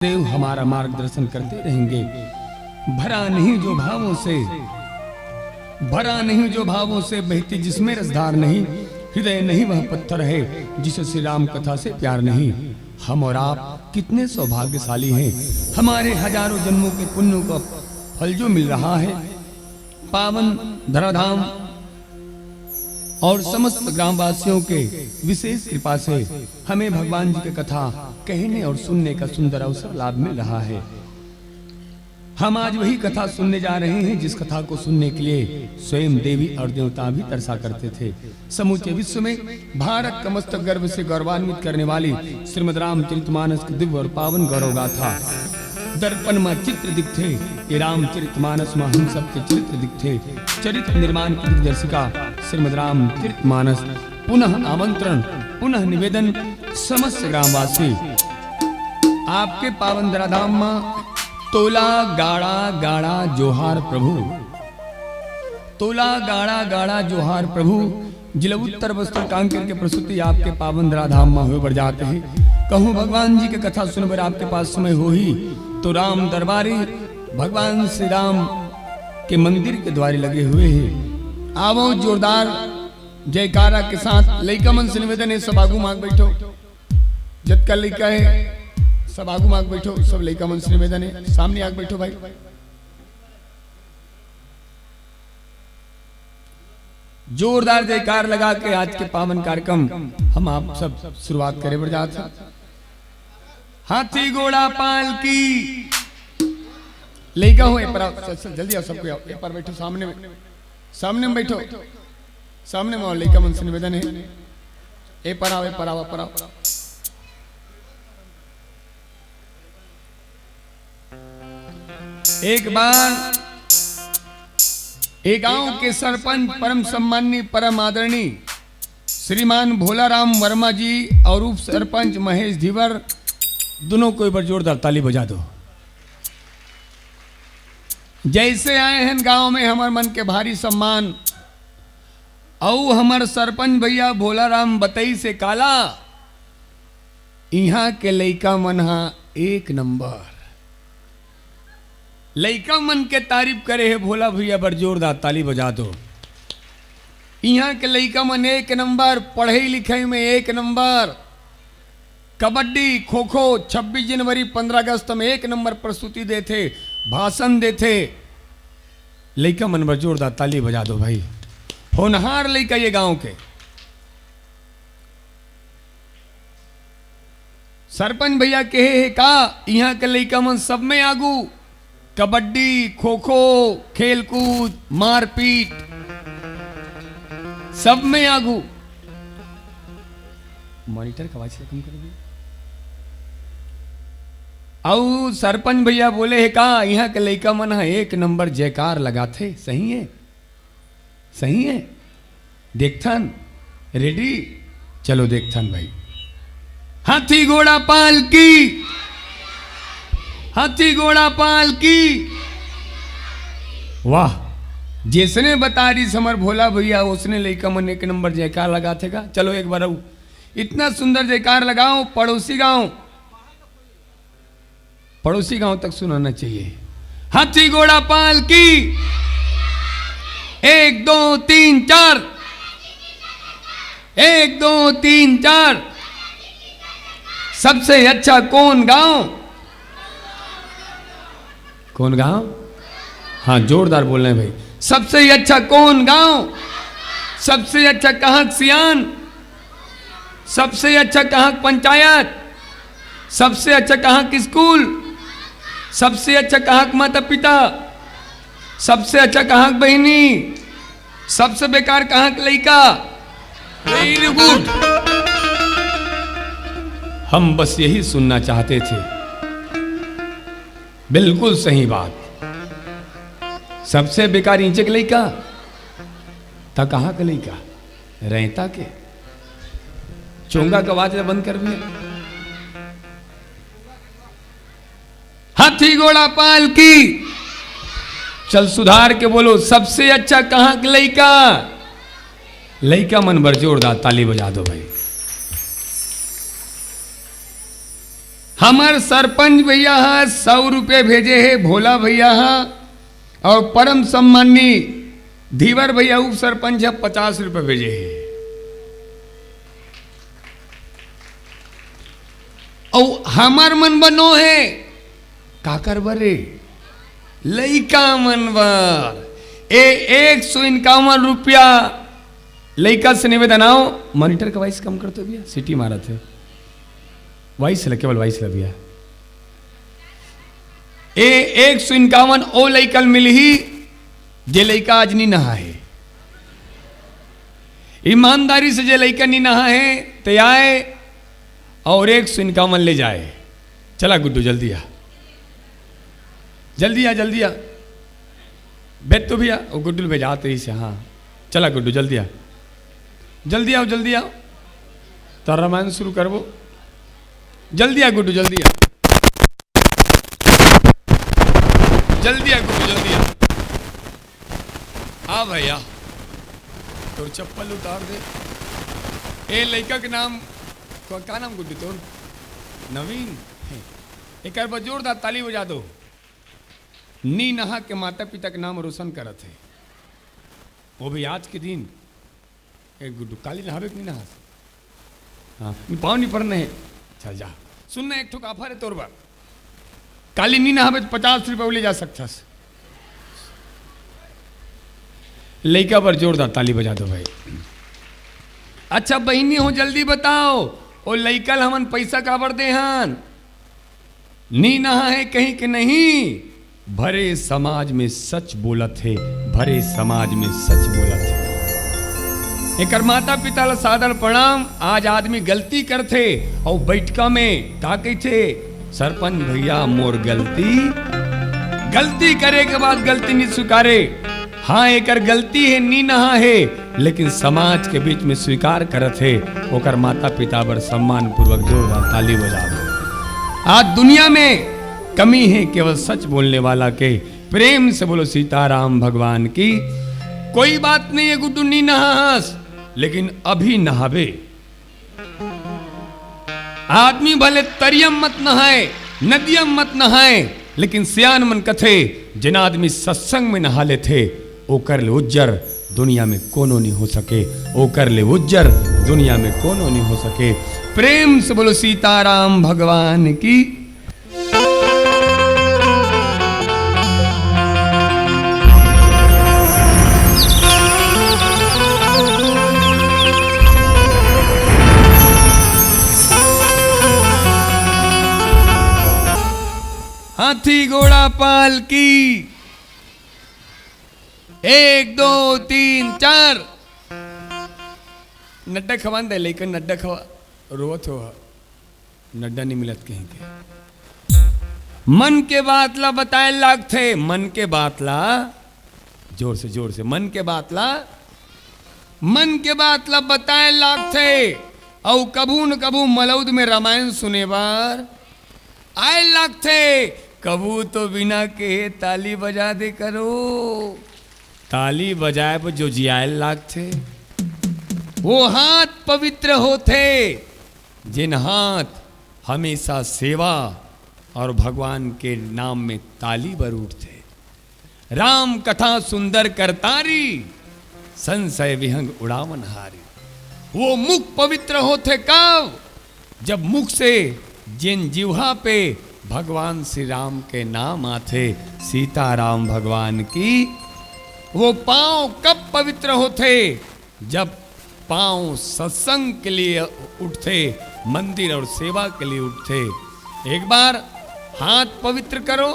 देव हमारा मार्गदर्शन करते रहेंगे। भरा नहीं जो भावों से, भरा नहीं जो भावों से बहती जिसमें रसधार नहीं, हृदय नहीं वह पत्थर है जिसे श्री राम कथा से प्यार नहीं। हम और आप कितने सौभाग्यशाली हैं, हमारे हजारों जन्मों के पुण्यों का फल जो मिल रहा है। पावन धराधाम और समस्त ग्रामवासियों के विशेष कृपा से हमें भगवान जी की कथा कहने और सुनने का सुंदर अवसर लाभ मिल रहा है। हम आज वही कथा सुनने जा रहे हैं जिस कथा को सुनने के लिए स्वयं देवी और देवता भी तरसा करते थे। समूचे विश्व में भारत का मस्तक गर्व से गौरवान्वित करने वाली श्रीमद् रामचरितमानस की दिव्य और पावन गौरव गाथा। दर्पण में चित्र दिखते ये रामचरितमानस में हम सबके चरित्र दिखते। चरित्र निर्माण की दिग्दर्शिका श्रीमद् रामचरितमानस। पुनः आमंत्रण, पुनः निवेदन समस्त ग्रामवासी आपके पावन धराधाम में तोला गाड़ा गाड़ा जोहार प्रभु, तोला गाड़ा गाड़ा जोहार प्रभु। जिला उत्तर बस्तर कांकेर के प्रसूति आपके पावन धराधाम में हुए बढ़ जाते हैं। कहूँ भगवान जी की कथा सुनकर आपके पास समय हो ही तो राम दरबारी भगवान श्री राम के मंदिर के द्वारे लगे हुए हैं। आवो जोरदार जयकारा के साथ लइका मन से निवेदन है, सब आगू मांग बैठो। जत का लइका है सब आगू मांग बैठो, सब लइका मन से निवेदन है सामने आग बैठो भाई। जोरदार जयकार लगा के आज के पावन कार्यक्रम हम आप सब शुरुआत करें बढ़ जाता। हाथी घोड़ा पाल की लइका हो पर जल्दी आओ, सबको आओ पर बैठो, सामने में, सामने में बैठो, सामने में आओ। लइका मन से निवेदन है ए पर आओ, ए पर आओ, पर आओ। एक बार एक गांव के सरपंच परम सम्मानी परम आदरणीय श्रीमान भोलाराम वर्मा जी और उप सरपंच महेश धीवर, दोनों को एक बार जोरदार ताली बजा दो। जैसे आए हैं गांव में हमार मन के भारी सम्मान। औ हमार सरपंच भैया भोलाराम बतई से काला, यहाँ के लइका मन हा एक नंबर। लइका मन के तारीफ करे है भोला भैया, बर जोरदार ताली बजा दो। यहाँ के लइका मन एक नंबर, पढ़ाई लिखाई में एक नंबर, कबड्डी खो खो 26 जनवरी 15 अगस्त में एक नंबर प्रस्तुति देते, भाषण देते। लइका मन बर जोरदार ताली बजा दो भाई। होनहार लइका ये गांव के। सरपंच भैया कहे है का यहाँ के लइका मन सब में आगू, कबड्डी खो खो खेल कूद मारपीट सब में आगू। मॉनिटर का आवाज कम कर दो। औ सरपंच भैया बोले है का यहाँ के लइका मन है एक नंबर, जयकार लगाते। सही है, सही है। देखथन रेडी, चलो देखथन भाई। हाथी घोड़ा पाल की, हाथी घोड़ा पाल की। वाह, जिसने बता रही समर भोला भैया उसने लइका मन एक नंबर जयकार लगाते का। चलो एक बार इतना सुंदर जयकार लगाओ। पड़ोसी गांव, पड़ोसी गांव तक सुनाना चाहिए। हाथी घोड़ा पाल की, 1 2 3 4, 1 2 3 4। सबसे अच्छा कौन गांव, कौन गांव? हाँ जोरदार बोल रहे हैं भाई। सबसे अच्छा कौन गांव, सबसे अच्छा कहाँ सियान, सबसे अच्छा कहाँ पंचायत, सबसे अच्छा कहाँ की स्कूल, सबसे अच्छा कहाँ माता पिता, सबसे अच्छा कहाँ बहनी, सबसे बेकार कहाँ लइका। Very good. हम बस यही सुनना चाहते थे। बिल्कुल सही बात। सबसे बेकार इंचे के लइका ता कहाँ के लइका, रहता के चोंगा का आवाज बंद कर दिया। हाथी घोड़ा पाल की, चल सुधार के बोलो। सबसे अच्छा कहाँ के लइका, लइका मन बर जोरदार ताली बजा दो भाई। हमार सरपंच भैया 100 रुपये भेजे है भोला भैया, और परम सम्मानी धीवर भैया उप सरपंच 50 रुपये भेजे है। और हमार मन बनो है काकर बरे लइका मनवर 151 रुपया लइका से निवेदन आओ। मॉनिटर का वाइस कम कर तो भैया, सिटी मारा थे वाइस है, केवल वाइस है भैया। 151 ओ लइकल मिल ही जे लइका आज नहीं नहा है। ईमानदारी से जे लइका नहीं नहा है ते आए और 151 ले जाए। चला गुड्डू जल्दी आ, जल्दी आ, जल्दी आ। बेट तो भैया वो गुड्डू भेजाते ही से। हाँ चला गुड्डू जल्दी आ, जल्दी आओ, जल्दी आओ। तो रामायण शुरू करबो। जल्दी आ गुड्डू, जल्दी आ, जल्दी आ गुड्डू, जल्दी आ। हाँ भैया तो चप्पल उतार दे। ए लड़का के नाम क्या नाम गुड्डू तो? नवीन। एक बार जोरदार ताली बजा दो। नी नहा के माता पिता के नाम रोशन करत है, वो भी आज के दिन। एक गुड्डू काली नहावे नहीं नहा। हाँ पाँव नहीं पड़ने है। चल जा सुनना, एक ठोक ऑफर है तोर बार। काली नहीं नहावे तो 50 रुपये ले जा सकता। लड़का पर जोरदार ताली बजा दो भाई। अच्छा बहनी हो जल्दी बताओ, ओ लइकल हमन पैसा काबर दे हन? नी नहा है कहीं के नहीं, भरे समाज में सच बोलत है, भरे समाज में सच बोलत है। एक माता पिता ला सादर प्रणाम। आज आदमी गलती करते और बैठका में का कहते, सरपंच भैया मोर गलती करे के बाद गलती नहीं स्वीकारे। हाँ एक गलती है, नी नहा है, लेकिन समाज के बीच में स्वीकार करत है। ओकर माता पिता पर सम्मान पूर्वक जोरदार ताली बजा दो। आज दुनिया में कमी है केवल सच बोलने वाला के। प्रेम से बोलो सीताराम भगवान की। कोई बात नहीं है गुड्डू नी नहास, लेकिन अभी नहावे। आदमी भले तरियम मत नहाए, नदियम मत नहाए, लेकिन सियान मन कथे जिन आदमी सत्संग में नहा लेते ओकर ले उज्जर दुनिया में कोनो नहीं हो सके। ओकर ले उज्जर दुनिया में कोनो नहीं हो सके। प्रेम से बोलो सीताराम भगवान की। हाथी घोड़ा पाल की। 1 2 3 4। नड्डा खवान दे, लेकिन नड्डा खवा रोत हो, नड्डा नहीं मिलत कहीं के। मन के बात ला बताए लाग थे, मन के बात ला जोर से मन के बात ला बताए लाग थे। और कभू न कभू मलौद में रामायण सुने बार आए लाग थे। कबू तो बिना के ताली बजा दे करो। ताली बजाए पर जो जियाल लाग थे, वो हाथ पवित्र होते जिन हाथ हमेशा सेवा और भगवान के नाम में ताली बर उठते। राम कथा सुंदर करतारी, संशय विहंग उड़ावन हारी। वो मुख पवित्र होते कब? जब मुख से जिन जिह्वा पे भगवान श्री राम के नाम आते, सीताराम भगवान की। वो पांव कब पवित्र होते? जब पांव सत्संग के लिए उठते, मंदिर और सेवा के लिए उठते। एक बार हाथ पवित्र करो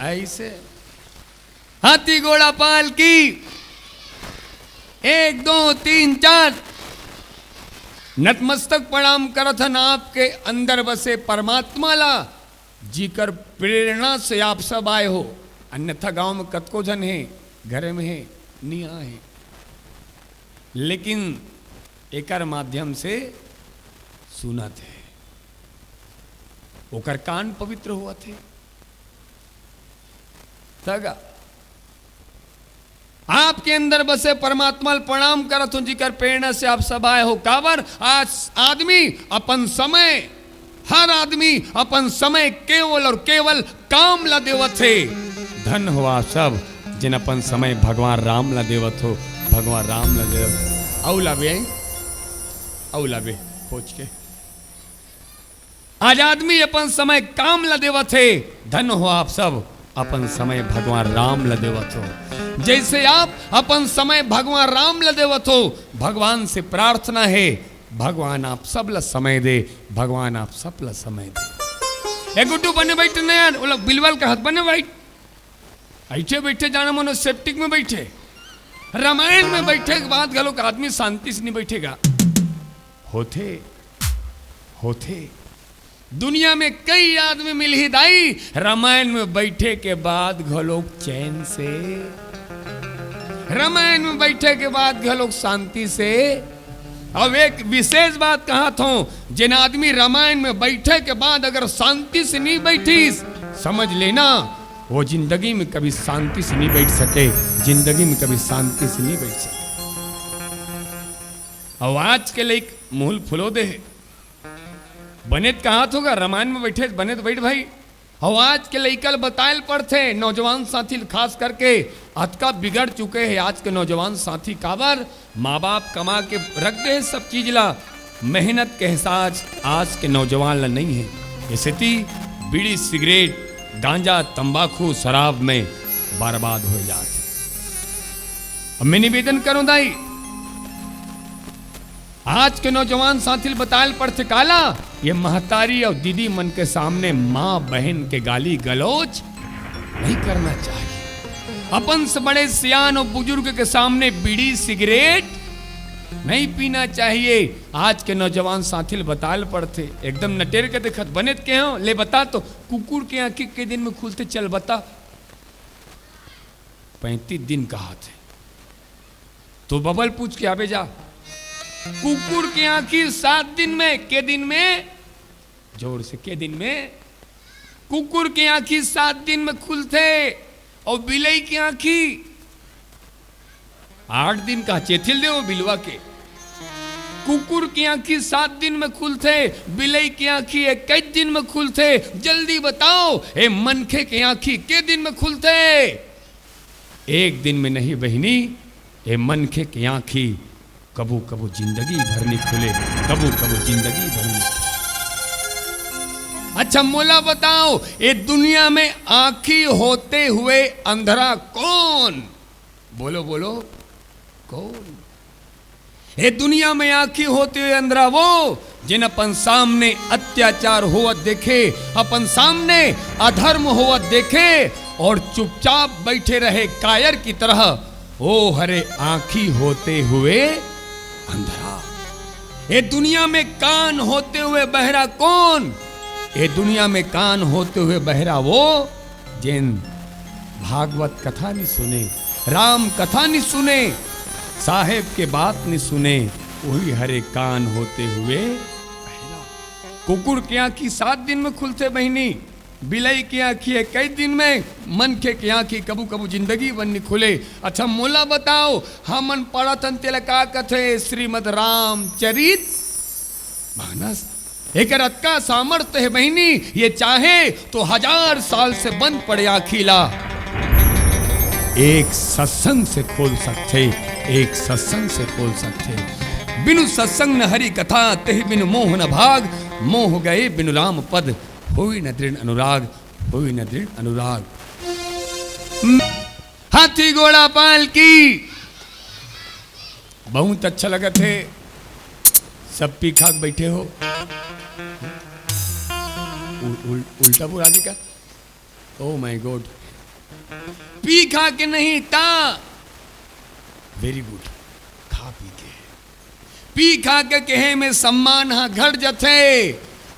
ऐसे। हाथी घोड़ा पाल की। 1 2 3 4। नतमस्तक प्रणाम करत हन आपके अंदर बसे परमात्मा ला, जीकर प्रेरणा से आप सब आए हो। अन्यथा गांव में कतको जन है, घर में है, निया है, लेकिन एकर माध्यम से सुना थे, ओकर कान पवित्र हुआ थे। तगा आपके अंदर बसे परमात्मा प्रणाम करत हूं, जिकर प्रेरणा से आप सब आए हो। काबर आज आदमी अपन समय हर आदमी अपन समय केवल और केवल काम ला देवत है। धन हुआ सब जिन अपन समय भगवान राम ला देवत हो, भगवान राम ला देव। औला बे खोज के आज आदमी अपन समय काम ला देवत है। धन हो आप सब अपन समय भगवान राम ला देवत हो। जैसे आप अपन समय भगवान राम ला देवत हो, भगवान से प्रार्थना है भगवान आप सब ला समय दे, भगवान आप सब ला समय दे। एक गुड्डू बने बैठे नया बिलवल का हाथ बने बैठे बैठे जाना मनो सेप्टिक में बैठे, रामायण में बैठे के बाद गलो का आदमी शांति से नहीं बैठेगा। होते दुनिया में कई आदमी मिल ही दाई, रामायण में बैठे के बाद घलोक चैन से, रामायण में बैठे के बाद घलोक शांति से। अब एक विशेष बात कहा था, जिन आदमी रामायण में बैठे के बाद अगर शांति से नहीं बैठी, समझ लेना वो जिंदगी में कभी शांति से नहीं बैठ सके, जिंदगी में कभी शांति से नहीं बैठ सके। आवाज के लिए मूल फुलो दे बनेत कहा होगा रामायण में बैठे बने तो बैठ भाई। आवाज के लइकल बतायल पड़ते नौजवान साथी खास करके अतका बिगड़ चुके हैं आज के नौजवान साथी। काबर माँ बाप कमा के रख दे सब चीज ला, मेहनत के एहसास आज के नौजवान ला नहीं है। इसलिए बीड़ी सिगरेट गांजा तंबाकू शराब में बर्बाद हो जाते। अब मैं निवेदन करूं दाई, आज के नौजवान साथी बतायल पड़ते काला ये महतारी और दीदी मन के सामने माँ बहन के गाली गलौज नहीं करना चाहिए। अपन से बड़े सियान और बुजुर्ग के सामने बीड़ी सिगरेट नहीं पीना चाहिए। आज के नौजवान साथी बताल पड़ते एकदम नटेर के देखत बने के हो ले बता तो कुकुर के आंखी के दिन में खुलते चल बता 35 दिन कहा थे तो बबल पूछ के आवे जा। कुकुर की आंखी 7 दिन में के दिन में जोर से के दिन में कुकुर की आंखी 7 दिन में खुलते और बिलई की आंखी 8 दिन का चेथिल दे वो बिलवा के। कुकुर की आंखी 7 दिन में खुलते, बिलई की आंखी 21 दिन में खुलते। जल्दी बताओ ए मनखे की आंखी के दिन में खुलते? एक दिन में नहीं बहनी, ए मनखे की आंखी कबू कबू जिंदगी भर नहीं खुले, कबू कबू जिंदगी भर नहीं। अच्छा मोला बताओ ये दुनिया में आंखी होते हुए अंधरा कौन? बोलो बोलो कौन? ये दुनिया में आंखी होते हुए अंधरा वो जिन अपन सामने अत्याचार हुआ देखे, अपन सामने अधर्म हुआ देखे और चुपचाप बैठे रहे कायर की तरह। ओ हरे आंखी होते हुए अंधरा। ये दुनिया में कान होते हुए बहरा कौन? ये दुनिया में कान होते हुए बहरा वो जिन भागवत कथा नहीं सुने, राम कथा नहीं सुने, साहेब के बात नहीं सुने, वही हरे कान होते हुए बहरा। कुकुर की आंखी 7 दिन में खुलते बहनी, बिलई की आंखी 21 दिन में, मनखे की आंखी कबू कबू जिंदगी बन खुले। अच्छा मोला बताओ हमन पढ़तन तेल का कथे श्रीमद रामचरित मानस। एक रत का सामर्थ्य है बहनी, ये चाहे तो 1000 साल से बंद पड़े आखिला, एक सत्संग से खोल सकते, एक सत्संग से खोल सकते। बिनु सत्संग न हरि कथा, तेह बिनु मोह न भाग, मोह गए बिनु राम पद, होई न दृढ़ अनुराग, होई न दृढ़ अनुराग। हाथी घोड़ा पाल की बहुत अच्छा लगा थे, सब पी खाक बैठे हो। उल्टा बुरा का ओ माय गॉड, पी खा के नहीं था, वेरी गुड, खा पी के, पी खा के कहे में सम्मान हा घट जथे,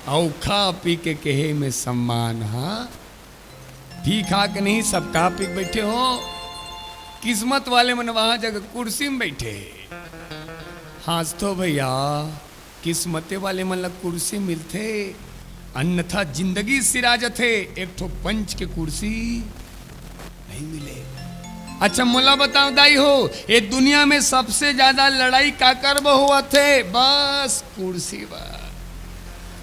और खा पी के कहे में सम्मान हा। पी खा के नहीं, सब खा पी के बैठे हो। किस्मत वाले मन वहां जगह कुर्सी में बैठे, हाथ तो भैया किस्मते वाले मन ला कुर्सी मिलते, अन्यथा जिंदगी सिराजत है, एक ठो पंच के कुर्सी नहीं मिले। अच्छा मुला बताओ दाई हो, ये दुनिया में सबसे ज्यादा लड़ाई का कर्म हुआ थे? बस कुर्सी। बस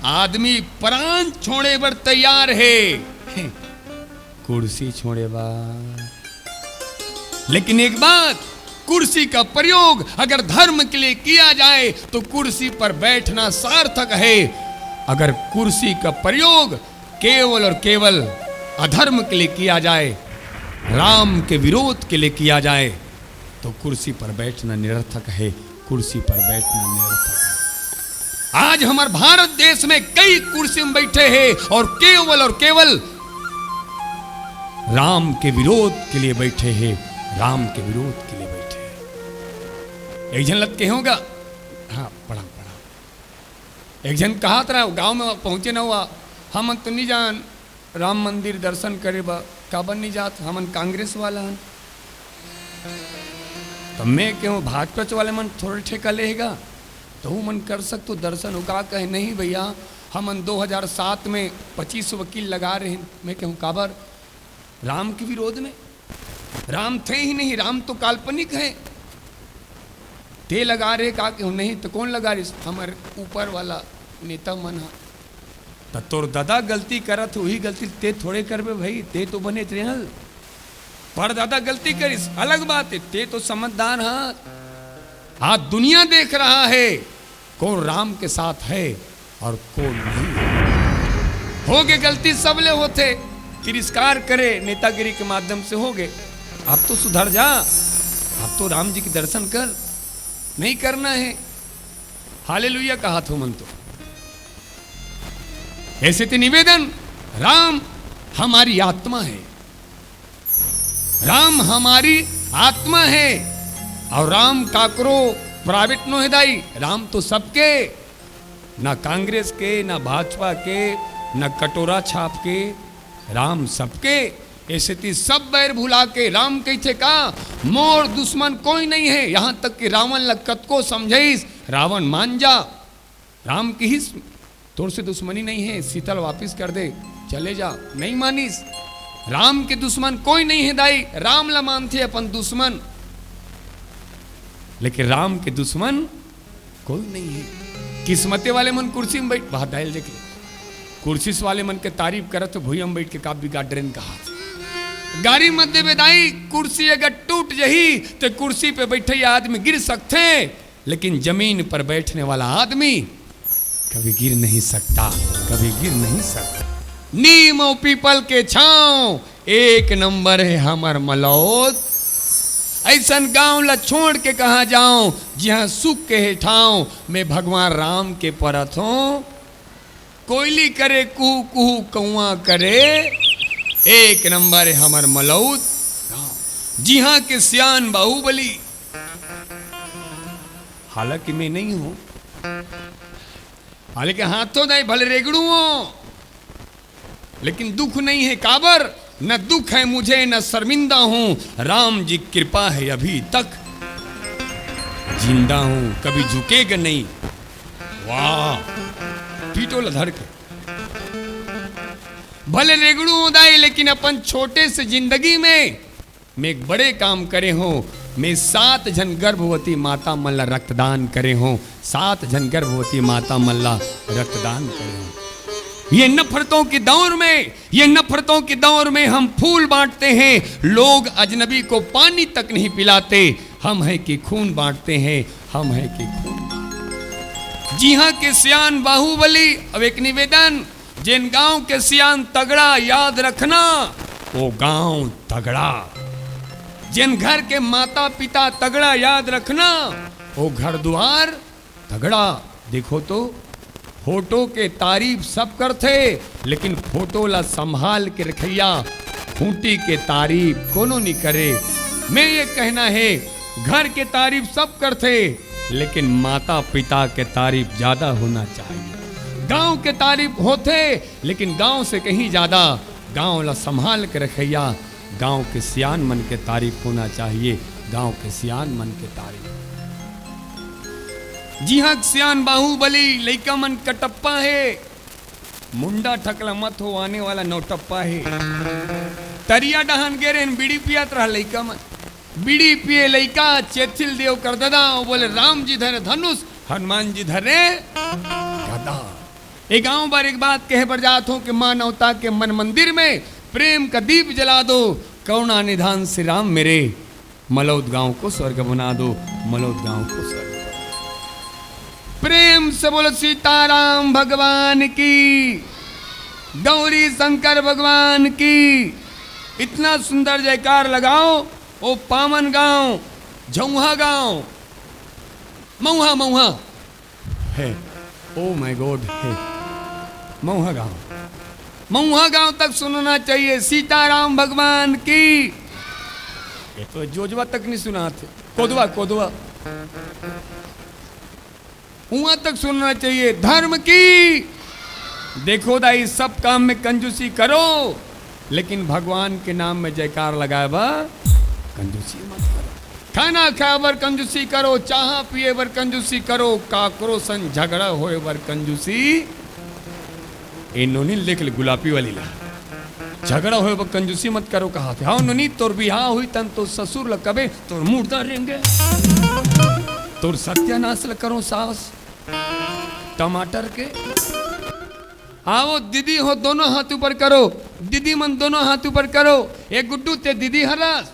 आदमी प्राण छोड़े बर तैयार है, कुर्सी छोड़े बार। लेकिन एक बात, कुर्सी का प्रयोग अगर धर्म के लिए किया जाए तो कुर्सी पर बैठना सार्थक है। अगर कुर्सी का प्रयोग केवल और केवल अधर्म के लिए किया जाए, राम के विरोध के लिए किया जाए, तो कुर्सी पर बैठना निरर्थक है, कुर्सी पर बैठना निरर्थक है। आज हमारे भारत देश में कई कुर्सी में बैठे हैं और केवल राम के विरोध के लिए बैठे हैं, राम के विरोध के लिए बैठे हैं। एक जन लग के होगा, हाँ पढ़ा एक जन कहा था गांव में पहुंचे ना हुआ, हम तो नहीं जान राम मंदिर दर्शन करे बा, काबर नहीं जात, हमन कांग्रेस वाला हन। तो मैं क्यों भाजपा वाले मन थोड़े ठेका लेगा, तो मन कर सकते दर्शन उगा कहे नहीं भैया, हमन 2007 में 25 वकील लगा रहे हैं। मैं कहूँ काबर, राम के विरोध में, राम थे ही नहीं, राम तो काल्पनिक है, ते लगा रहे का क्यों नहीं, तो कौन लगा रहे, हमारे ऊपर वाला नेता मन हा। तो तोर दादा गलती करत वही गलती ते थोड़े करबे भाई, ते तो बने त्रेहल पर दादा गलती करिस अलग बात है, ते तो समझदार हाँ। आज दुनिया देख रहा है कौन राम के साथ है और कौन नहीं। हो गए गलती सबले होते, तिरस्कार करे नेतागिरी के माध्यम से हो गए। अब तो सुधर जा, अब तो राम जी के दर्शन कर, नहीं करना है हालेलुया कहा था मन तो। ऐसे तो निवेदन, राम हमारी आत्मा है, राम हमारी आत्मा है, और राम काकरो प्राइवेट नो हिदाई, राम तो सबके, ना कांग्रेस के, ना भाजपा के, ना कटोरा छाप के, राम सबके। ऐसे ती सब बैर भुला के राम कहते का मोर दुश्मन कोई नहीं है, यहां तक कि रावण लक्कत को समझाइस, रावण मान जा, राम की ही तोर से दुश्मनी नहीं है, शीतल वापिस कर दे, चले जा, नहीं मानिस, राम के दुश्मन कोई नहीं है दाई, राम ला मानते अपन दुश्मन, लेकिन राम के दुश्मन कोई नहीं है। किस्मते वाले मन कुर्सी में बैठ, बात डायल देख ले, कुर्सी वाले मन के तारीफ करत तो भूया में बैठ के काफी गार्डन कहा गाड़ी मध्य बेदाई, कुर्सी अगर टूट जही तो कुर्सी पे बैठे आदमी गिर सकते, लेकिन जमीन पर बैठने वाला आदमी कभी गिर नहीं सकता, कभी गिर नहीं सकता। नीम और पीपल के छांव एक नंबर है हमर मलौत, ऐसन गांव ला छोड़ के कहा जाऊं जहां सुख के है ठाव, मैं भगवान राम के परत हूं। कोयली करे कुहू कुहू कौआ करे, एक नंबर है हमर मलौत जहां के सियान बाहुबली। हालांकि मैं नहीं हूं, हालांकि हाथों दाई भले रेगड़ू हो, लेकिन दुख नहीं है काबर, न दुख है मुझे न शर्मिंदा हूं, राम जी कृपा है अभी तक जिंदा हूं, कभी झुकेगा नहीं। वाह पीटो लधर के भले रेगड़ू उदाई, लेकिन अपन छोटे से जिंदगी में मैं एक बड़े काम करे हूं, मैं 7 जन गर्भवती माता मल्ला रक्तदान करे हूं, 7 जन गर्भवती माता मल्ला रक्तदान करे हूं। ये नफरतों के दौर में, ये नफरतों के दौर में हम फूल बांटते हैं, लोग अजनबी को पानी तक नहीं पिलाते, हम है कि खून बांटते हैं, हम है कि खून बांटते। जी हाँ के सियान बाहुबली। अब एक निवेदन, जिन गांव के सियान तगड़ा याद रखना, वो गांव तगड़ा, जिन घर के माता पिता तगड़ा याद रखना, वो घर द्वार तगड़ा। देखो तो फोटो के तारीफ सब करते, लेकिन फोटो ला संभाल के रखैया, खूंटी के तारीफ कोनो नहीं करे। मैं ये कहना है, घर के तारीफ सब करते, लेकिन माता पिता के तारीफ ज्यादा होना चाहिए। गांव के तारीफ होते, लेकिन गांव से कहीं ज्यादा गांव ला संभाल के रखैया, गांव के सियान मन के तारीफ होना चाहिए, गांव के सियान मन के तारीफ। जी हाँ सियान बाहुबली, लइका मन कटप्पा है, मुंडा ठकला मत हो आने वाला नौटप्पा है। तरिया डहान गेरे बीड़ी पियात रहा लइका मन, बीड़ी पिए लइका चेथिल देव कर ददा, बोले राम जी धरे धनुष, हनुमान जी धरे गदा। एक गांव पर एक बात कहे पर जात हो कि मानवता के मन मंदिर में प्रेम का दीप जला दो, करुणा निधान श्री राम मेरे, मलौद गांव को स्वर्ग बना दो, मलौद गांव को स्वर्ग। प्रेम से बोलो सीताराम भगवान की, गौरी शंकर भगवान की। इतना सुंदर जयकार लगाओ। ओ पावन गांव, झौहा गांव, मऊहा मऊहा है, ओ माय गॉड है मऊहा गांव, मऊहा गांव तक सुनना चाहिए सीताराम भगवान की। ये तो जोजवा तक नहीं सुना थे, कोदवा कोदवा वहां तक सुनना चाहिए। धर्म की देखो दाई, सब काम में कंजूसी करो, लेकिन भगवान के नाम में जयकार लगाए बा कंजूसी मत करो। खाना खाए बर कंजूसी करो, चाह पिए बर कंजूसी करो, काकरो सन झगड़ा होए बर कंजूसी। इन्होंने लिख ले गुलाबी वाली ला, झगड़ा होए बर कंजूसी मत करो। कहा थे हाँ नोनी तोर बिहार हुई तन तो ससुर लकबे तोर मुर्दा रहेंगे, तोर सत्यानाश ल करो सास टमाटर के। आओ दीदी हो दोनों हाथ ऊपर करो, दीदी मन दोनों हाथ ऊपर करो। एक गुड्डू ते दीदी हरास,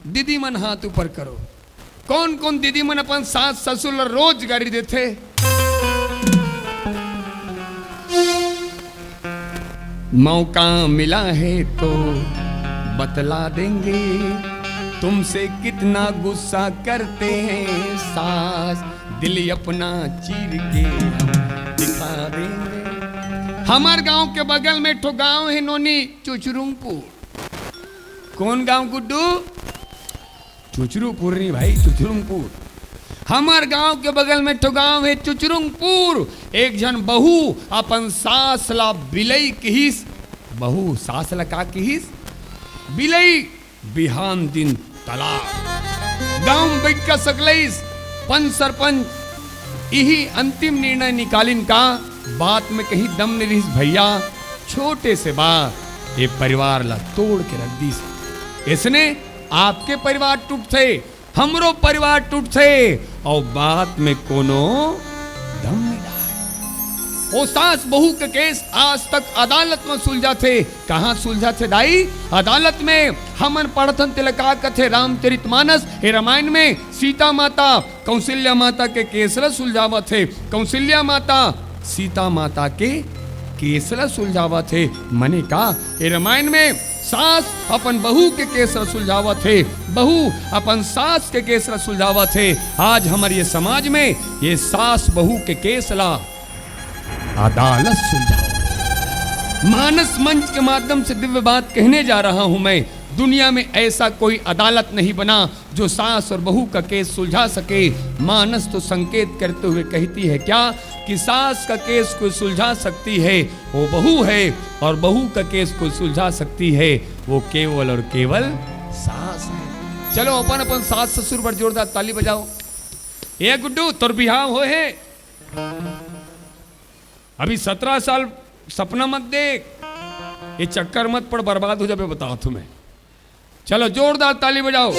दीदी मन हाथ ऊपर करो। कौन कौन दीदी मन अपन सास ससुर रोज गाड़ी देते? मौका मिला है तो बतला देंगे, तुमसे कितना गुस्सा करते हैं सास, दिल अपना चीर के हम दिखा देंगे। हमार गांव के बगल में ठो गांव है नोनी चुचरुंगपुर। कौन गांव गुड्डू? चुचरुपुर नहीं भाई, चुचरुंगपुर। हमार गांव के बगल में ठो गांव है चुचरुंगपुर। एक जन बहू अपन सास ला बिलई किहिस, बहू सास ला का किहिस? बिलई। बिहान दिन तलाक। गांव में बैठ कर सकलईस पंच सरपंच यही अंतिम निर्णय निकालिन का, बात में कहीं दम नहीं रही भैया, छोटे से बात ये परिवार ला तोड़ के रख दी। इसने आपके परिवार टूट थे, हमरो परिवार टूट थे, और बात में कोनो दम नहीं रहा। ओ सास बहू के केस आज तक अदालत में सुलझा थे। कहाँ सुलझा थे दाई? अदालत में। हमन पढ़थन तिलका कथे रामचरितमानस, हे रामायण में सीता माता कौशल्या माता के केसला सुलझावा थे। कौशल्या माता सीता माता के केसला सुलझावा थे। मने का हे रामायण में सास अपन बहू के केसरा सुलझावा थे, बहू अपन सास के केसरा सुलझावा थे। आज हमारे ये समाज में ये सास बहू के केसला अदालत सुलझाओ। मानस मंच के माध्यम से दिव्य बात कहने जा रहा हूं मैं। दुनिया में ऐसा कोई अदालत नहीं बना जो सास और बहू का केस सुलझा सके। मानस तो संकेत करते हुए कहती है क्या कि सास का केस कोई सुलझा सकती है वो बहू है, और बहू का केस कोई सुलझा सकती है वो केवल और केवल सास है। चलो अपन अपन सास ससुर पर जोरदार ताली बजाओ। ये गुड्डू तोर बिहाव हो है, अभी 17 साल सपना मत देख, ये चक्कर मत पड़, बर्बाद हो जाए बताओ तुम्हें। चलो जोरदार ताली बजाओ।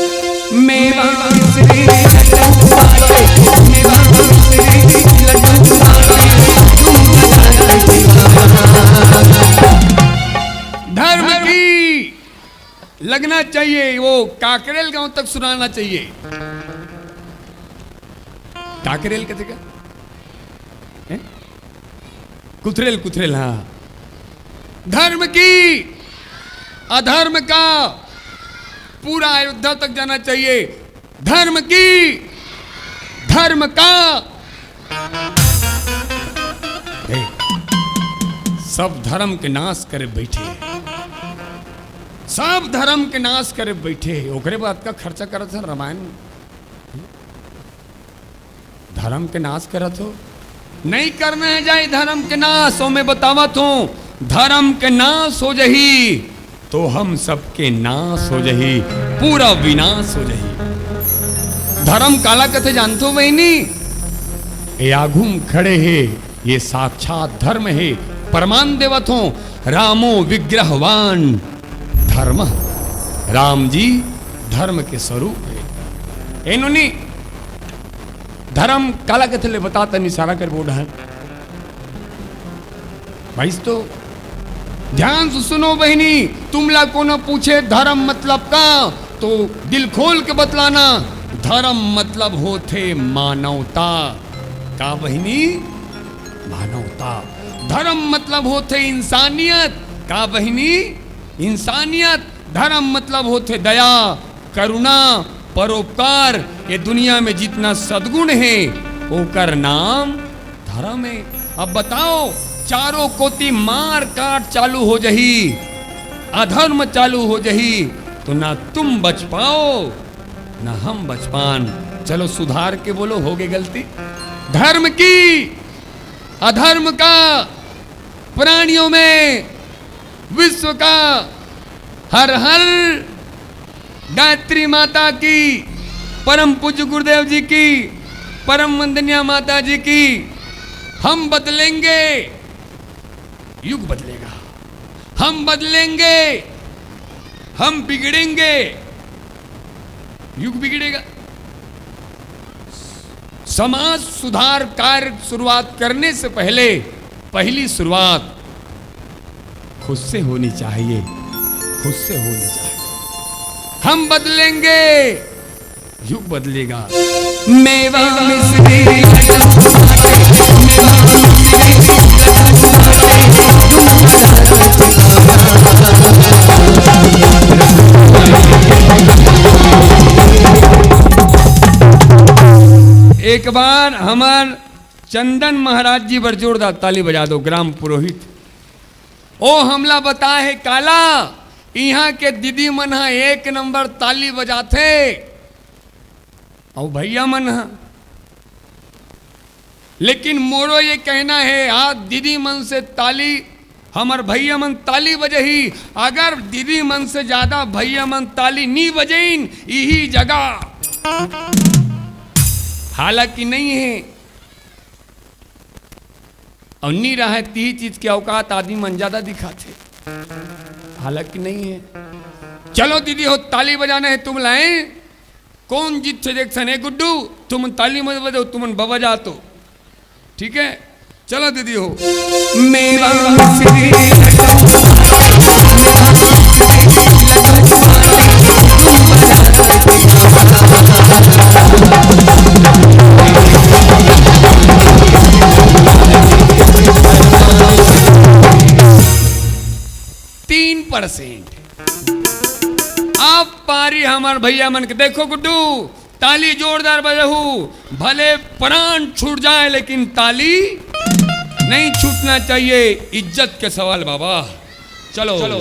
धर्म की लगना चाहिए, वो काकरेल गांव तक सुनाना चाहिए। काकरेल कहते क्या? कुथरेल, कुथरेल, हाँ। धर्म की अधर्म का पूरा अयोध्या तक जाना चाहिए। धर्म की धर्म का सब धर्म के नाश करे बैठे, सब धर्म के नाश करे बैठे। ओकरे बाद का खर्चा करत है रामायण। धर्म के नाश करत हो, नहीं करना है जाए धर्म के नाश। और मैं बतावत हूं धर्म के नाश हो जही तो हम सबके नाश हो जही, पूरा विनाश हो जही। धर्म काला कथे जानते हो बहनी? ये आघुम खड़े है, ये साक्षात धर्म है। प्रमाण देवत हो रामो विग्रहवान धर्म। राम जी धर्म के स्वरूप है। इन्होंने धर्म काला कथे ले बताता नहीं सारा कर बोल रहा है। भाई तो ध्यान से सुनो बहनी, तुमला को न पूछे धर्म मतलब का, तो दिल खोल के बतलाना। धर्म मतलब होते मानवता का बहनी, मानवता। धर्म मतलब होते इंसानियत का बहनी, इंसानियत। धर्म मतलब होते दया, करुणा, परोपकार। ये दुनिया में जितना सद्गुण है ओकर नाम धर्म है। अब बताओ, चारों कोती मार काट चालू हो जही, अधर्म चालू हो जही, तो ना तुम बच पाओ ना हम बच पान। चलो सुधार के बोलो, हो गई गलती धर्म की, अधर्म का, प्राणियों में, विश्व का। हर हर गायत्री माता की, परम पूज्य गुरुदेव जी की, परम वंदनीय माता जी की। हम बदलेंगे, युग बदलेगा। हम बदलेंगे, हम बिगड़ेंगे, युग बिगड़ेगा। समाज सुधार कार्य शुरुआत करने से पहले पहली शुरुआत खुद से होनी चाहिए, खुद से होनी चाहिए। हम बदलेंगे, युग बदलेगा। मेवा मिश्री एक बार हमार चंदन महाराज जी बर जोरदार ताली बजा दो, ग्राम पुरोहित। ओ हमला बता है काला, यहाँ के दीदी मन एक नंबर ताली बजाते और भैया मन। लेकिन मोरो ये कहना है, आज दीदी मन से ताली, हमार भैया मन ताली बजही। अगर दीदी मन से ज्यादा भैया मन ताली नहीं बजेन यही जगह, हालांकि नहीं है और नहीं रहा है ती चीज के औकात आदमी मन ज्यादा दिखाते, हालांकि नहीं है। चलो दीदी हो, ताली बजाना है, तुम लाए। कौन जीत से देख सने गुड्डू, तुम ताली मत बजाओ, तुम बजा तो ठीक है। चलो दीदी हो। मेरा आप पारी हमार भैया मन के। देखो गुड्डू, ताली जोरदार बजाहू, भले प्राण छूट जाए लेकिन ताली नहीं छूटना चाहिए। इज्जत के सवाल बाबा। चलो, चलो।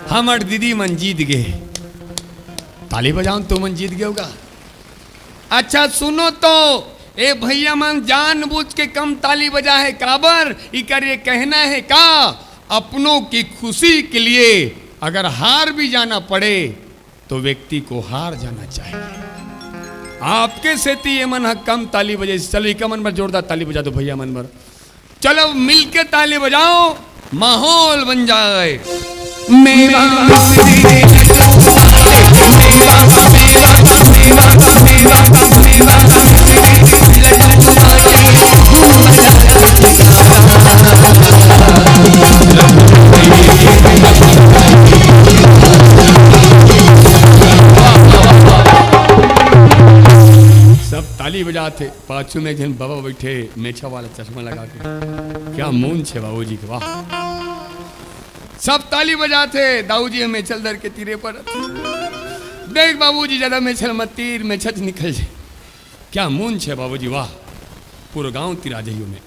हमर दीदी मन जीत गए, ताली बजाओ तो मन जीत गए होगा। अच्छा सुनो तो, ए भैया मन जानबूझ के कम ताली बजा है काबर, इकर ये कहना है का अपनों की खुशी के लिए अगर हार भी जाना पड़े तो व्यक्ति को हार जाना चाहिए। आपके सेती ये मन कम ताली बजे। चलो एक मन पर जोरदार ताली बजा दो भैया मन पर। चलो मिलके ताली बजाओ, माहौल बन जाए। मेरा सब ताली बजाते। पाछू में जन बाबा बैठे मेछा वाला चश्मा लगा के, क्या मून छे बाबू जी के, वाह। सब ताली बजाते। दाऊजी हमें चल दर के तीरे पर देख बाबूजी, ज्यादा मेछल मत तीर में छच निकल जाए। क्या मून छे बाबूजी, वाह। पूरा गांव तिरा जइयो में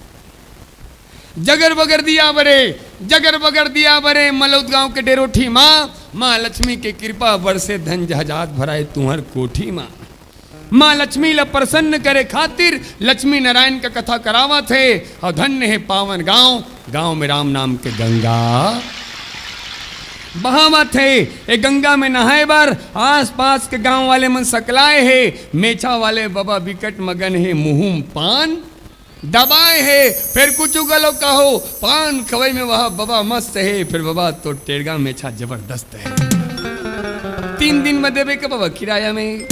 जगर बगर दिया बरे, जगर बगर दिया बरे। मलौद गांव के डेरोठी माँ लक्ष्मी के कृपा बरसे धन जहाजात भराए तुहर कोठी माँ लक्ष्मी ला प्रसन्न करे खातिर लक्ष्मी नारायण का कथा करावा थे। और धन्य है पावन गांव, गांव में राम नाम के गंगा बहावत है ए गंगा में नहाए बर आस पास के गांव वाले मन सकलाए है मेछा वाले बाबा विकट मगन है मुहुम पान दबाए है फिर कुछ गलो कहो पान खवई में वह बाबा मस्त है फिर बाबा तो टेरगा मेछा जबरदस्त है 3 दिन में देवे के बाबा किराया में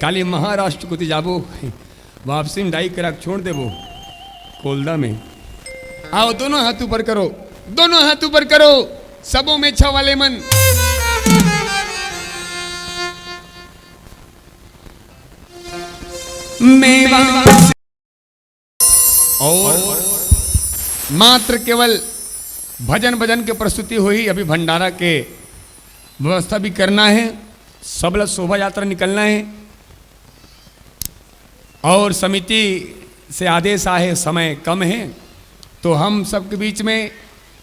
काली महाराष्ट्र को जाबो वापसी में डाई करा छोड़ देवो कोलदा में आओ दोनों हाथ ऊपर करो दोनों हाथ ऊपर करो सबों में छा वाले मन मेवा और मात्र केवल भजन भजन की प्रस्तुति हुई अभी भंडारा के व्यवस्था भी करना है सबल शोभा यात्रा निकलना है और समिति से आदेश आए समय कम है तो हम सबके बीच में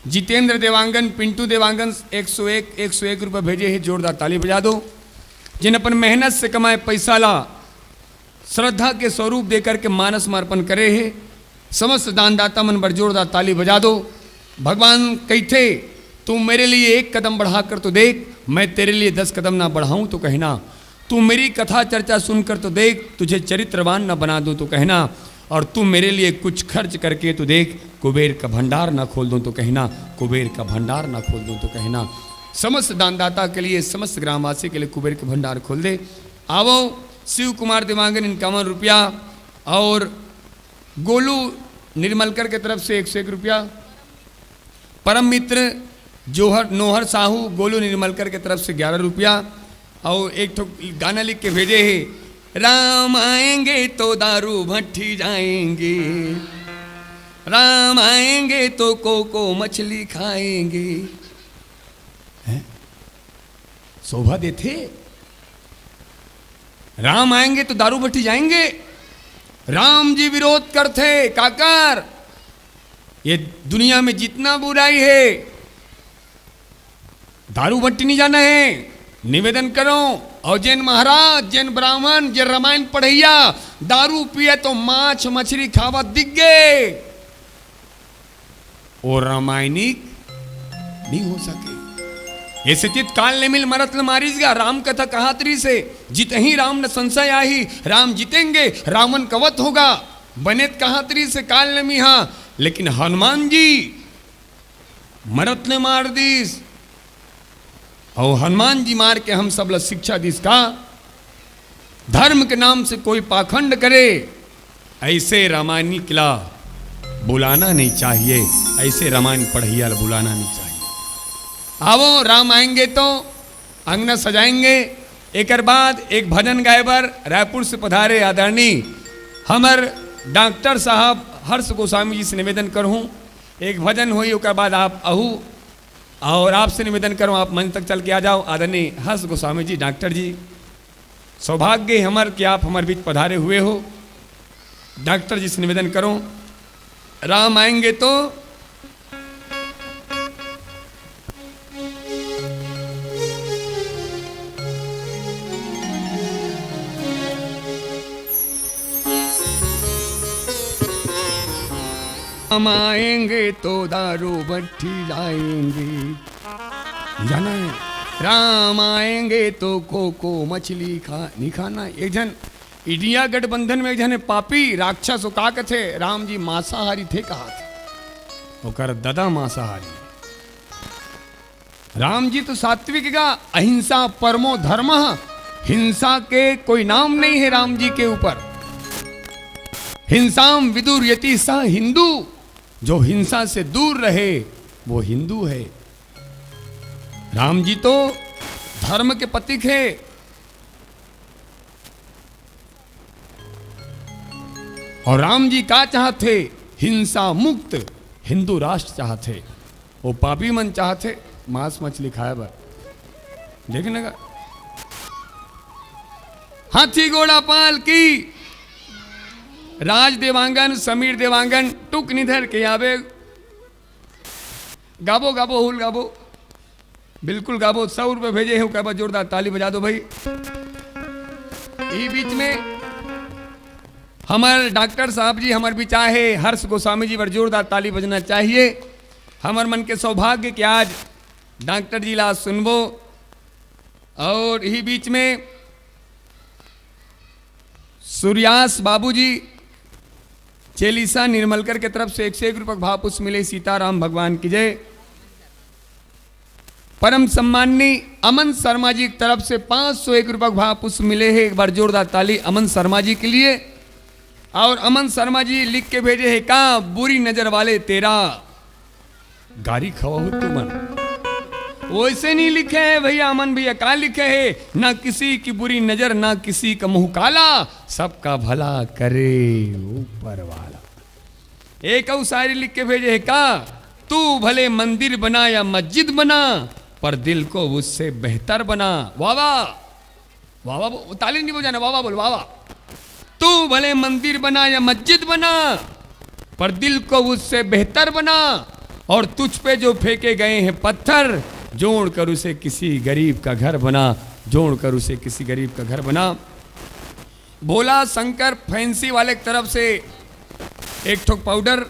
जितेंद्र देवांगन पिंटू देवांगन 101 रुपये भेजे हैं जोरदार ताली बजा दो जिन अपन मेहनत से कमाए पैसा ला श्रद्धा के स्वरूप देकर के मानस समर्पण करे है समस्त दानदाता मन पर जोरदार ताली बजा दो भगवान कहते तू मेरे लिए 1 कदम बढ़ा कर तो देख मैं तेरे लिए 10 कदम ना बढ़ाऊं तो कहना तू मेरी कथा चर्चा सुनकर तो देख तुझे चरित्रवान न बना दूं तो कहना और तू मेरे लिए कुछ खर्च करके तो देख कुबेर का भंडार ना खोल दूं तो कहना कुबेर का भंडार ना खोल दूं तो कहना समस्त दानदाता के लिए समस्त ग्रामवासी के लिए कुबेर का भंडार खोल दे आवो शिव कुमार देवांगन 51 रुपया और गोलू निर्मलकर के तरफ से 101 रुपया परम मित्र जोहर नोहर साहू गोलू निर्मलकर के तरफ से 11 रुपया और एक तो गाना लिख के भेजे है राम आएंगे तो दारू भट्टी जाएंगे राम आएंगे तो को मछली खाएंगे शोभा देते राम आएंगे तो दारू भट्टी जाएंगे राम जी विरोध करते काकर ये दुनिया में जितना बुराई है दारू भट्टी नहीं जाना है निवेदन करो और जैन महाराज जैन ब्राह्मण जैन रामायण पढ़ैया दारू पिए तो माछ मछली खावा दिख गए और रामायणिक नहीं हो सके ऐसे चित काल ने मिल मरत न मारिस गया राम कथा कहातरी से जित ही राम न संशय आही राम जीतेंगे रावण कवत होगा बनेत कहातरी से काल ने मिहा लेकिन हनुमान जी मरत ने मार दीस और हनुमान जी मार के हम सब शिक्षा दिस का धर्म के नाम से कोई पाखंड करे ऐसे रामायण किला बुलाना नहीं चाहिए ऐसे रामायण पढ़ैया बुलाना नहीं चाहिए आवो राम आएंगे तो अंगना सजाएंगे एक बाद एक भजन गायबर रायपुर से पधारे आदरणीय हमर डॉक्टर साहब हर्ष गोस्वामी जी से निवेदन करूँ एक भजन हुई उसके बाद आप आहू और आपसे निवेदन करूँ आप मंच तक चल के आ जाओ आदरणीय हर्ष गोस्वामी जी डॉक्टर जी सौभाग्य हमर कि आप हमारे बीच पधारे हुए हो डॉक्टर जी से निवेदन करूँ राम आएंगे तो हम आएंगे तो दारू भट्टी जाएंगे जाना है राम आएंगे तो को मछली नहीं खाना एक जन इंडिया गठबंधन में एक जन पापी राक्षस का थे राम जी मांसाहारी थे कहा थे ओकर दादा मांसाहारी राम जी तो सात्विक का अहिंसा परमो धर्म हिंसा के कोई नाम नहीं है राम जी के ऊपर हिंसाम विदुर यति सा हिंदू जो हिंसा से दूर रहे वो हिंदू है राम जी तो धर्म के प्रतीक है और राम जी का चाहते हिंसा मुक्त हिंदू राष्ट्र चाहते वो पापी मन चाहते मांस मछली खाए बर देखने का हाथी घोड़ा पाल की राज देवांगन समीर देवांगन टुक निधर के आवे गाबो गाबो हुल गाबो बिल्कुल गाबो 100 रुपये भेजे हैं क्या जोरदार ताली बजा दो भाई ये बीच में हमारे डॉक्टर साहब जी हमारे बीच आए हर्ष गोस्वामी जी पर जोरदार ताली बजना चाहिए हमार मन के सौभाग्य कि आज डॉक्टर जी ला सुनबो। और यही बीच में सूर्यास बाबूजी चेलीसा निर्मलकर के तरफ से 101 रुपये भाव पुष्प मिले। सीताराम भगवान की जय। परम सम्मानी अमन शर्मा जी की तरफ से 501 रुपये भाव पुष्प मिले हैं। एक बार जोरदार ताली अमन शर्मा जी के लिए। और अमन शर्मा जी लिख के भेजे है का बुरी नजर वाले तेरा गारी खवा हो तू मन। वैसे नहीं लिखे है भैया अमन भैया, का लिखे है ना किसी की बुरी नजर ना किसी का मुंह काला, सबका भला करे ऊपर वाला। एक और शायरी लिख के भेजे है का तू भले मंदिर बना या मस्जिद बना पर दिल को उससे बेहतर बना। वाह वाह वाह, ताली नहीं बजाना, वाह वाह बोल वाह वाह। तू भले मंदिर बना या मस्जिद बना पर दिल को उससे बेहतर बना। और तुझ पे जो फेंके गए हैं पत्थर जोड़ कर उसे किसी गरीब का घर बना, जोड़ कर उसे किसी गरीब का घर बना। भोला शंकर फैंसी वाले की तरफ से 1 ठोक पाउडर।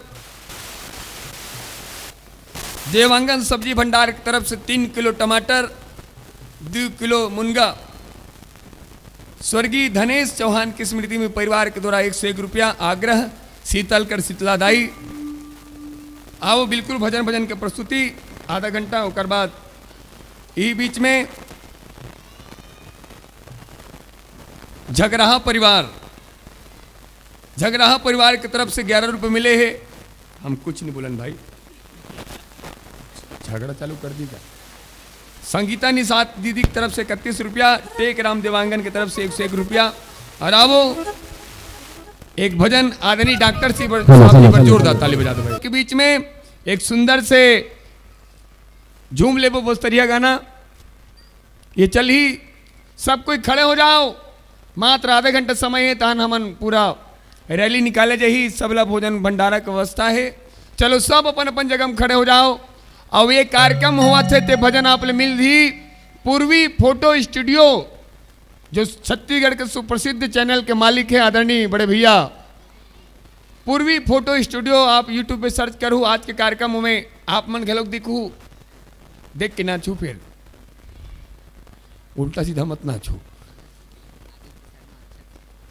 देवांगन सब्जी भंडार की तरफ से 3 किलो टमाटर, 2 किलो मुनगा। स्वर्गीय धनेश चौहान की स्मृति में परिवार के द्वारा 101 रुपया। आग्रह शीतलकर शीतलादाई। आओ बिल्कुल भजन भजन की प्रस्तुति आधा घंटा होकर बाद। ई बीच में झगराहा परिवार, झगराहा परिवार की तरफ से 11 रुपये मिले हैं। हम कुछ नहीं बोलन भाई, झगड़ा चालू कर दी क्या। संगीता निषाद दीदी की तरफ से 31 रुपया। टेक राम देवांगन की तरफ से 101 रुपया। और आओ एक भजन आदरणीय डॉक्टर सी पर जोरदार ताली बजा दो भाई। के बीच में एक सुंदर से झूम ले वो बोस्तरिया गाना ये चल ही। सब कोई खड़े हो जाओ, मात्र आधे घंटे समय है तान हमन पूरा रैली निकाले जही। सबला भोजन भंडारा की व्यवस्था है। चलो सब अपन अपन जगह में खड़े हो जाओ। और ये कार्यक्रम हुआ थे ते भजन आप मिल दी पूर्वी फोटो स्टूडियो जो छत्तीसगढ़ के सुप्रसिद्ध चैनल के मालिक है आदरणीय बड़े भैया पूर्वी फोटो स्टूडियो। आप यूट्यूब पे सर्च करूँ। आज के कार्यक्रम में आप मन घलोक दिखू, देख के ना छू, फिर उल्टा सीधा मत ना छू।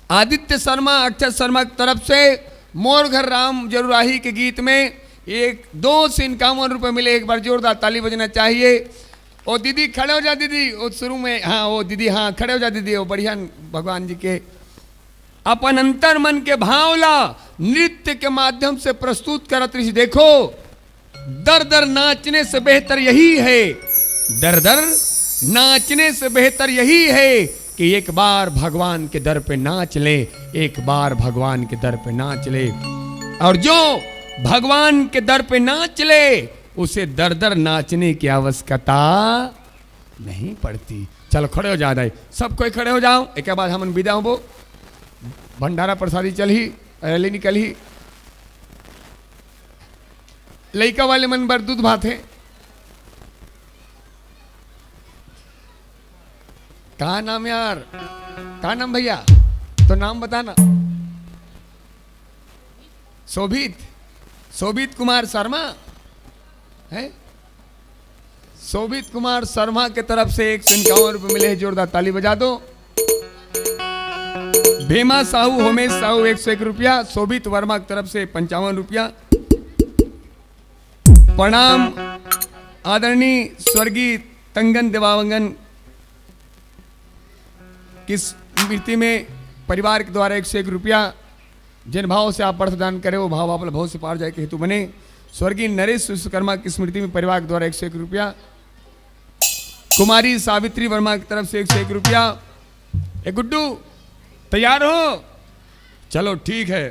आदित्य शर्मा अक्षय शर्मा की तरफ से मोर घर राम जरूराही के गीत में 251 रुपये मिले। एक बार जोरदार ताली बजना चाहिए। ओ दीदी खड़े हो जा दीदी, वो शुरू में हाँ वो दीदी हाँ खड़े हो जा दीदी। वो बढ़िया भगवान जी के अपन अंतर मन के भावला नृत्य के माध्यम से प्रस्तुत करत रही। देखो दर दर नाचने से बेहतर यही है, दर दर नाचने से बेहतर यही है कि एक बार भगवान के दर पे नाच ले, एक बार भगवान के दर पे नाच ले। और जो भगवान के दर पे नाच ले उसे दर दर नाचने की आवश्यकता नहीं पड़ती। चलो खड़े हो जा रहे, सब कोई खड़े हो जाओ। एक बाद हम विदा हो। भंडारा प्रसादी चल ही, रैली निकल ही। लइका वाले मन बर दूध भात है। कहा नाम यार, कहा नाम भैया, तो नाम बताना। शोभित, शोभित कुमार शर्मा है। शोभित कुमार शर्मा के तरफ से 151 रुपये मिले हैं। जोरदार ताली बजा दो। भेमा साहू होमेश साहू 101 रुपया। शोभित वर्मा की तरफ से 55 रुपया। प्रणाम आदरणीय स्वर्गीय तंगन देवांगन की स्मृति में परिवार के द्वारा 101 रुपया। जिन भाव से आप अर्थदान करें वो भाव आप भाव से पार जाए के हेतु बने। स्वर्गीय नरेश विश्वकर्मा की स्मृति में परिवार के द्वारा 101 रुपया। कुमारी सावित्री वर्मा की तरफ से 101 रुपया। गुड्डू तैयार हो? चलो ठीक है।